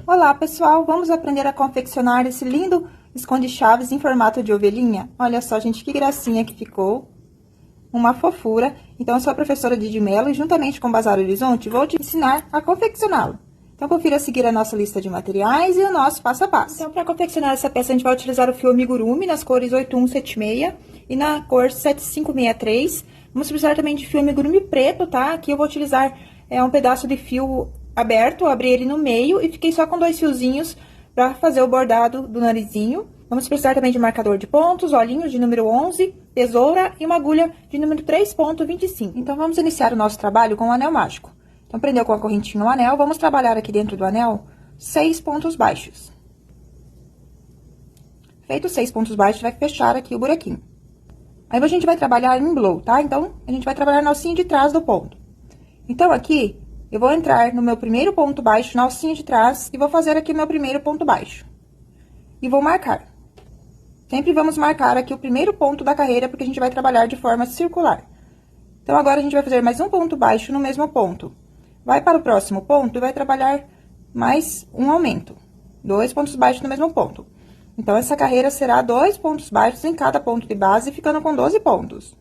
Olá, pessoal! Vamos aprender a confeccionar esse lindo esconde-chaves em formato de ovelhinha? Olha só, gente, que gracinha que ficou. Uma fofura. Então, eu sou a professora Didi Mello e, juntamente com o Bazar Horizonte, vou te ensinar a confeccioná-lo. Então, confira a seguir a nossa lista de materiais e o nosso passo a passo. Então, para confeccionar essa peça, a gente vai utilizar o fio amigurumi nas cores 8176 e na cor 7563. Vamos precisar também de fio amigurumi preto, tá? Aqui eu vou utilizar um pedaço de fio aberto, abri ele no meio e fiquei só com 2 fiozinhos para fazer o bordado do narizinho. Vamos precisar também de marcador de pontos, olhinhos de número 11, tesoura e uma agulha de número 3,25. Então, vamos iniciar o nosso trabalho com o anel mágico. Então, prendeu com a correntinha o anel, vamos trabalhar aqui dentro do anel 6 pontos baixos. Feito 6 pontos baixos, vai fechar aqui o buraquinho. Aí, a gente vai trabalhar em blow, tá? Então, a gente vai trabalhar na alcinha de trás do ponto. Então, aqui, eu vou entrar no meu primeiro ponto baixo, na alcinha de trás, e vou fazer aqui o meu primeiro ponto baixo. E vou marcar. Sempre vamos marcar aqui o primeiro ponto da carreira, porque a gente vai trabalhar de forma circular. Então, agora, a gente vai fazer mais um ponto baixo no mesmo ponto. Vai para o próximo ponto e vai trabalhar mais um aumento. 2 pontos baixos no mesmo ponto. Então, essa carreira será 2 pontos baixos em cada ponto de base, ficando com 12 pontos.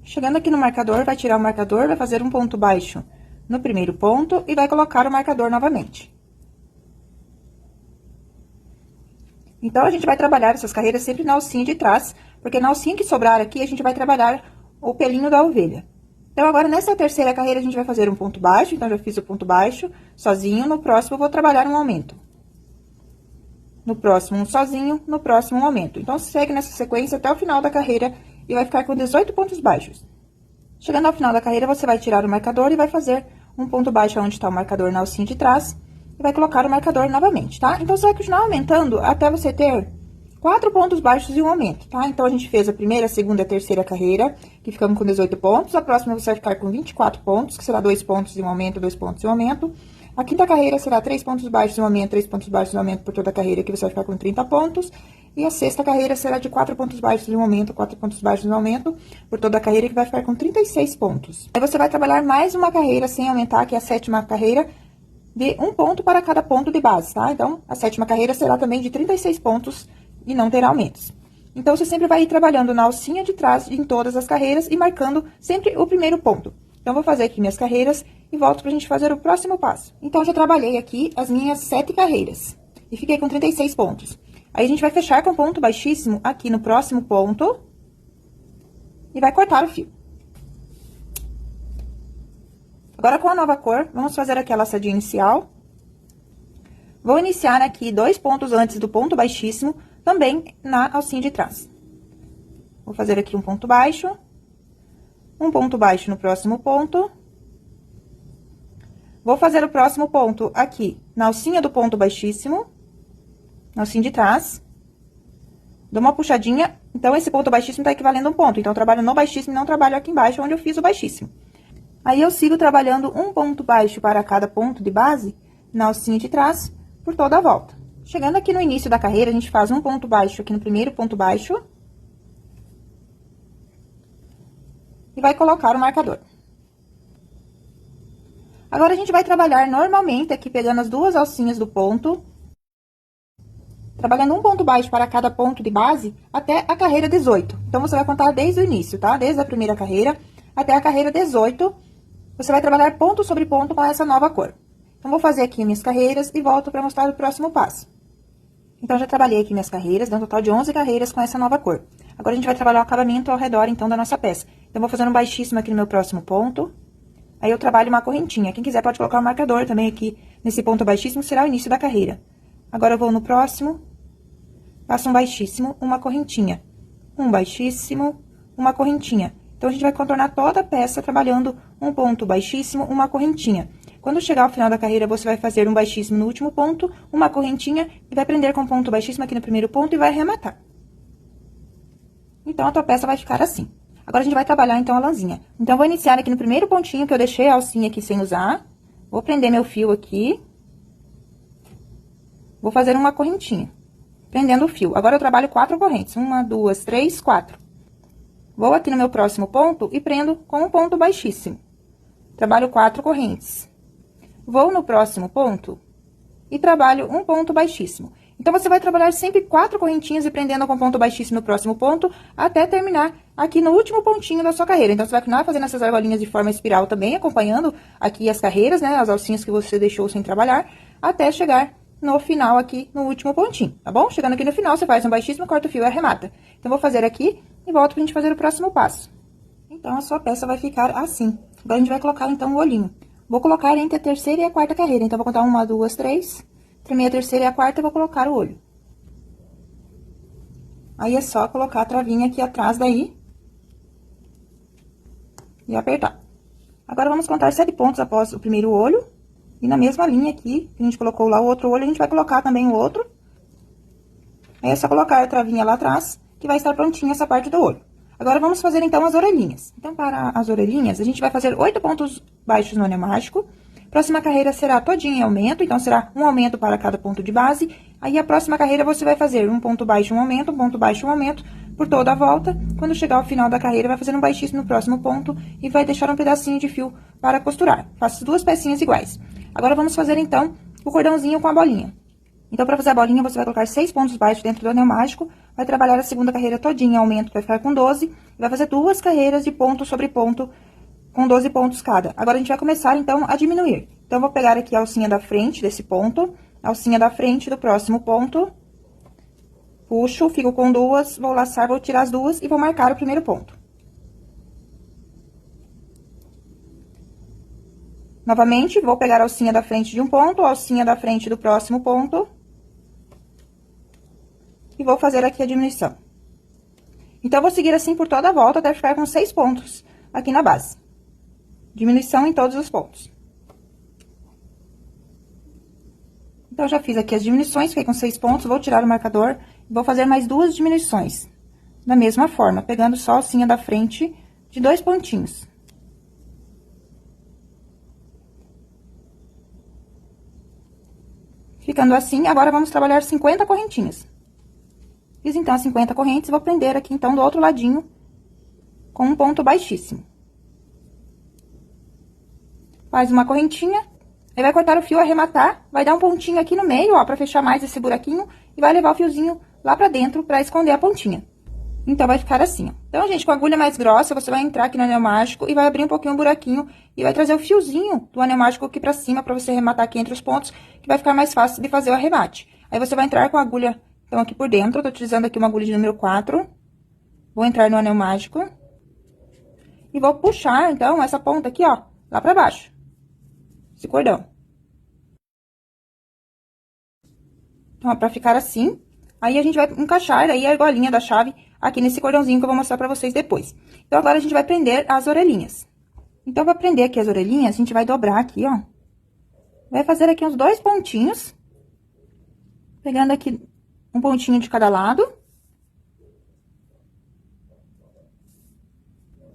Chegando aqui no marcador, vai tirar o marcador, vai fazer um ponto baixo no primeiro ponto e vai colocar o marcador novamente. Então, a gente vai trabalhar essas carreiras sempre na alcinha de trás, porque na alcinha que sobrar aqui, a gente vai trabalhar o pelinho da ovelha. Então, agora, nessa terceira carreira, a gente vai fazer um ponto baixo. Então, já fiz o ponto baixo sozinho. No próximo, eu vou trabalhar um aumento. No próximo, um sozinho. No próximo, um aumento. Então, segue nessa sequência até o final da carreira e vai ficar com 18 pontos baixos. Chegando ao final da carreira, você vai tirar o marcador e vai fazer um ponto baixo onde está o marcador na alcinha de trás. E vai colocar o marcador novamente, tá? Então, você vai continuar aumentando até você ter 4 pontos baixos e um aumento, tá? Então, a gente fez a primeira, a segunda e a terceira carreira, que ficamos com 18 pontos. A próxima, você vai ficar com 24 pontos, que será 2 pontos e um aumento, 2 pontos e um aumento. A quinta carreira será 3 pontos baixos e um aumento, 3 pontos baixos e um aumento por toda a carreira, que você vai ficar com 30 pontos. E a sexta carreira será de 4 pontos baixos e um aumento, 4 pontos baixos e um aumento, por toda a carreira, que vai ficar com 36 pontos. Aí, você vai trabalhar mais uma carreira sem aumentar, que é a sétima carreira, de um ponto para cada ponto de base, tá? Então, a sétima carreira será também de 36 pontos e não terá aumentos. Então, você sempre vai ir trabalhando na alcinha de trás em todas as carreiras e marcando sempre o primeiro ponto. Então, vou fazer aqui minhas carreiras e volto pra gente fazer o próximo passo. Então, já trabalhei aqui as minhas 7 carreiras e fiquei com 36 pontos. Aí, a gente vai fechar com ponto baixíssimo aqui no próximo ponto e vai cortar o fio. Agora, com a nova cor, vamos fazer aqui a laçadinha inicial. Vou iniciar aqui 2 pontos antes do ponto baixíssimo, também na alcinha de trás. Vou fazer aqui um ponto baixo no próximo ponto. Vou fazer o próximo ponto aqui na alcinha do ponto baixíssimo, na alcinha de trás. Dou uma puxadinha, então, esse ponto baixíssimo tá equivalendo a um ponto. Então, eu trabalho no baixíssimo e não trabalho aqui embaixo, onde eu fiz o baixíssimo. Aí, eu sigo trabalhando um ponto baixo para cada ponto de base na alcinha de trás por toda a volta. Chegando aqui no início da carreira, a gente faz um ponto baixo aqui no primeiro ponto baixo. E vai colocar o marcador. Agora, a gente vai trabalhar normalmente aqui, pegando as 2 alcinhas do ponto. Trabalhando um ponto baixo para cada ponto de base até a carreira 18. Então, você vai contar desde o início, tá? Desde a primeira carreira até a carreira 18. Você vai trabalhar ponto sobre ponto com essa nova cor. Então, vou fazer aqui minhas carreiras e volto para mostrar o próximo passo. Então, já trabalhei aqui minhas carreiras, deu um total de 11 carreiras com essa nova cor. Agora, a gente vai trabalhar o acabamento ao redor, então, da nossa peça. Então, vou fazer um baixíssimo aqui no meu próximo ponto. Aí, eu trabalho uma correntinha. Quem quiser pode colocar um marcador também aqui nesse ponto baixíssimo, será o início da carreira. Agora, eu vou no próximo, faço um baixíssimo, uma correntinha. Um baixíssimo, uma correntinha. Então, a gente vai contornar toda a peça trabalhando um ponto baixíssimo, uma correntinha. Quando chegar ao final da carreira, você vai fazer um baixíssimo no último ponto, uma correntinha, e vai prender com um ponto baixíssimo aqui no primeiro ponto e vai arrematar. Então, a tua peça vai ficar assim. Agora, a gente vai trabalhar, então, a lãzinha. Então, vou iniciar aqui no primeiro pontinho, que eu deixei a alcinha aqui sem usar. Vou prender meu fio aqui. Vou fazer uma correntinha, prendendo o fio. Agora, eu trabalho 4 correntes. 1, 2, 3, 4. Vou aqui no meu próximo ponto e prendo com um ponto baixíssimo. Trabalho 4 correntes. Vou no próximo ponto e trabalho um ponto baixíssimo. Então, você vai trabalhar sempre 4 correntinhas e prendendo com ponto baixíssimo no próximo ponto, até terminar aqui no último pontinho da sua carreira. Então, você vai continuar fazendo essas argolinhas de forma espiral também, acompanhando aqui as carreiras, né, as alcinhas que você deixou sem trabalhar, até chegar no final aqui, no último pontinho, tá bom? Chegando aqui no final, você faz um baixíssimo, corta o fio e arremata. Então, vou fazer aqui e volto pra gente fazer o próximo passo. Então, a sua peça vai ficar assim. Agora, a gente vai colocar, então, o olhinho. Vou colocar entre a terceira e a quarta carreira. Então, vou contar 1, 2, 3. Terminei a terceira e a quarta, eu vou colocar o olho. Aí, é só colocar a travinha aqui atrás daí. E apertar. Agora, vamos contar 7 pontos após o primeiro olho. E na mesma linha aqui, que a gente colocou lá o outro olho, a gente vai colocar também o outro. Aí, é só colocar a travinha lá atrás, que vai estar prontinha essa parte do olho. Agora, vamos fazer, então, as orelhinhas. Então, para as orelhinhas, a gente vai fazer 8 pontos baixos no anel mágico. Próxima carreira será todinha em aumento, então, será um aumento para cada ponto de base. Aí, a próxima carreira, você vai fazer um ponto baixo, um aumento, um ponto baixo, um aumento, por toda a volta. Quando chegar ao final da carreira, vai fazer um baixíssimo no próximo ponto e vai deixar um pedacinho de fio para costurar. Faça 2 pecinhas iguais. Agora, vamos fazer, então, o cordãozinho com a bolinha. Então, para fazer a bolinha, você vai colocar 6 pontos baixos dentro do anel mágico, vai trabalhar a segunda carreira todinha em aumento, vai ficar com 12, e vai fazer 2 carreiras de ponto sobre ponto, com 12 pontos cada. Agora, a gente vai começar, então, a diminuir. Então, eu vou pegar aqui a alcinha da frente desse ponto, a alcinha da frente do próximo ponto, puxo, fico com 2, vou laçar, vou tirar as 2 e vou marcar o primeiro ponto. Novamente, vou pegar a alcinha da frente de um ponto, a alcinha da frente do próximo ponto. E vou fazer aqui a diminuição. Então, eu vou seguir assim por toda a volta, até ficar com 6 pontos aqui na base. Diminuição em todos os pontos. Então, já fiz aqui as diminuições, fiquei com 6 pontos, vou tirar o marcador e vou fazer mais 2 diminuições. Da mesma forma, pegando só a alcinha da frente de 2 pontinhos. Ficando assim, agora vamos trabalhar 50 correntinhas. Fiz, então, as 50 correntes e vou prender aqui, então, do outro ladinho, com um ponto baixíssimo. Faz uma correntinha, aí vai cortar o fio, arrematar, vai dar um pontinho aqui no meio, ó, pra fechar mais esse buraquinho, e vai levar o fiozinho lá pra dentro pra esconder a pontinha. Então, vai ficar assim, ó. Então, gente, com a agulha mais grossa, você vai entrar aqui no anel mágico e vai abrir um pouquinho o buraquinho e vai trazer o fiozinho do anel mágico aqui pra cima, pra você arrematar aqui entre os pontos, que vai ficar mais fácil de fazer o arremate. Aí, você vai entrar com a agulha, então, aqui por dentro, eu tô utilizando aqui uma agulha de número 4. Vou entrar no anel mágico. E vou puxar, então, essa ponta aqui, ó, lá pra baixo. Esse cordão. Então, ó, pra ficar assim. Aí, a gente vai encaixar aí a argolinha da chave aqui nesse cordãozinho que eu vou mostrar pra vocês depois. Então, agora, a gente vai prender as orelhinhas. Então, pra prender aqui as orelhinhas, a gente vai dobrar aqui, ó. Vai fazer aqui uns 2 pontinhos. Pegando aqui um pontinho de cada lado.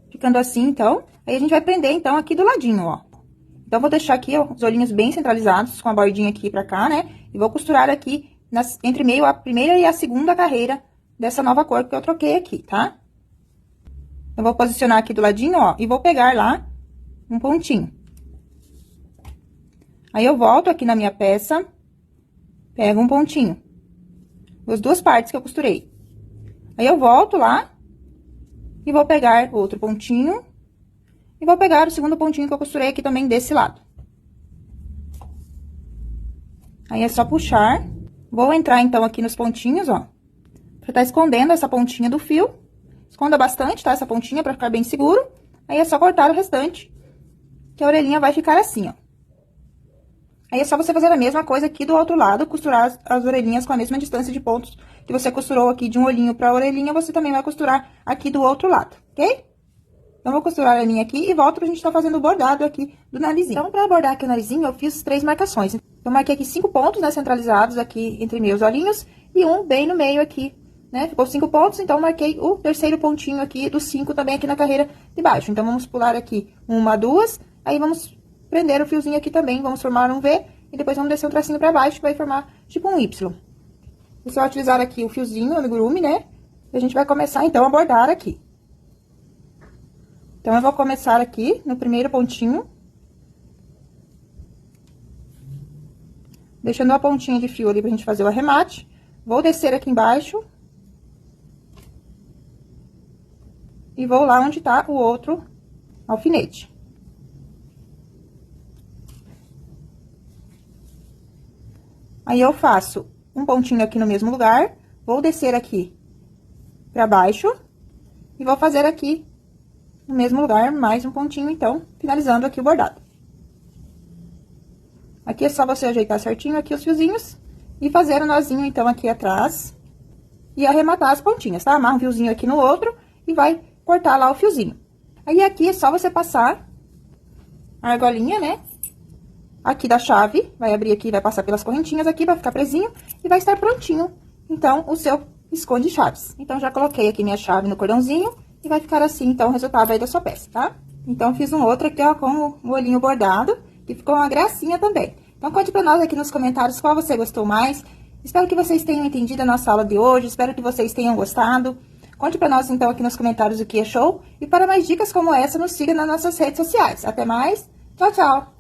Ficando assim, então. Aí, a gente vai prender, então, aqui do ladinho, ó. Então, vou deixar aqui, ó, os olhinhos bem centralizados, com a bordinha aqui pra cá, né? E vou costurar aqui entre meio a primeira e a segunda carreira dessa nova cor que eu troquei aqui, tá? Eu vou posicionar aqui do ladinho, ó, e vou pegar lá um pontinho. Aí, eu volto aqui na minha peça, pego um pontinho. Das 2 partes que eu costurei. Aí, eu volto lá e vou pegar outro pontinho. E vou pegar o segundo pontinho que eu costurei aqui também desse lado. Aí, é só puxar. Vou entrar, então, aqui nos pontinhos, ó. Pra tá escondendo essa pontinha do fio. Esconda bastante, tá? Essa pontinha pra ficar bem seguro. Aí, é só cortar o restante, que a orelhinha vai ficar assim, ó. Aí, é só você fazer a mesma coisa aqui do outro lado, costurar as orelhinhas com a mesma distância de pontos que você costurou aqui de um olhinho pra orelhinha, você também vai costurar aqui do outro lado, ok? Então, vou costurar a minha aqui e volto pra gente tá fazendo o bordado aqui do narizinho. Então, pra bordar aqui o narizinho, eu fiz 3 marcações. Eu marquei aqui 5 pontos, né, centralizados aqui entre meus olhinhos e um bem no meio aqui, né? Ficou 5 pontos, então, marquei o terceiro pontinho aqui dos 5 também aqui na carreira de baixo. Então, vamos pular aqui 1, 2, aí vamos prender o fiozinho aqui também, vamos formar um V e depois vamos descer um tracinho pra baixo que vai formar tipo um Y. Você vai utilizar aqui o fiozinho, o amigurumi, né? E a gente vai começar, então, a bordar aqui. Então, eu vou começar aqui no primeiro pontinho. deixando uma pontinha de fio ali pra gente fazer o arremate. Vou descer aqui embaixo. E vou lá onde tá o outro alfinete. Aí, eu faço um pontinho aqui no mesmo lugar, vou descer aqui pra baixo e vou fazer aqui no mesmo lugar mais um pontinho, então, finalizando aqui o bordado. Aqui é só você ajeitar certinho aqui os fiozinhos e fazer o nozinho, então, aqui atrás e arrematar as pontinhas, tá? Amarra um fiozinho aqui no outro e vai cortar lá o fiozinho. Aí, aqui é só você passar a argolinha, né? Aqui da chave, vai abrir aqui, vai passar pelas correntinhas aqui, vai ficar presinho e vai estar prontinho, então, o seu esconde chaves. Então, já coloquei aqui minha chave no cordãozinho e vai ficar assim, então, o resultado aí da sua peça, tá? Então, fiz um outro aqui, ó, com o olhinho bordado, que ficou uma gracinha também. Então, conte pra nós aqui nos comentários qual você gostou mais. Espero que vocês tenham entendido a nossa aula de hoje, espero que vocês tenham gostado. Conte pra nós, então, aqui nos comentários o que achou. E para mais dicas como essa, nos siga nas nossas redes sociais. Até mais, tchau, tchau!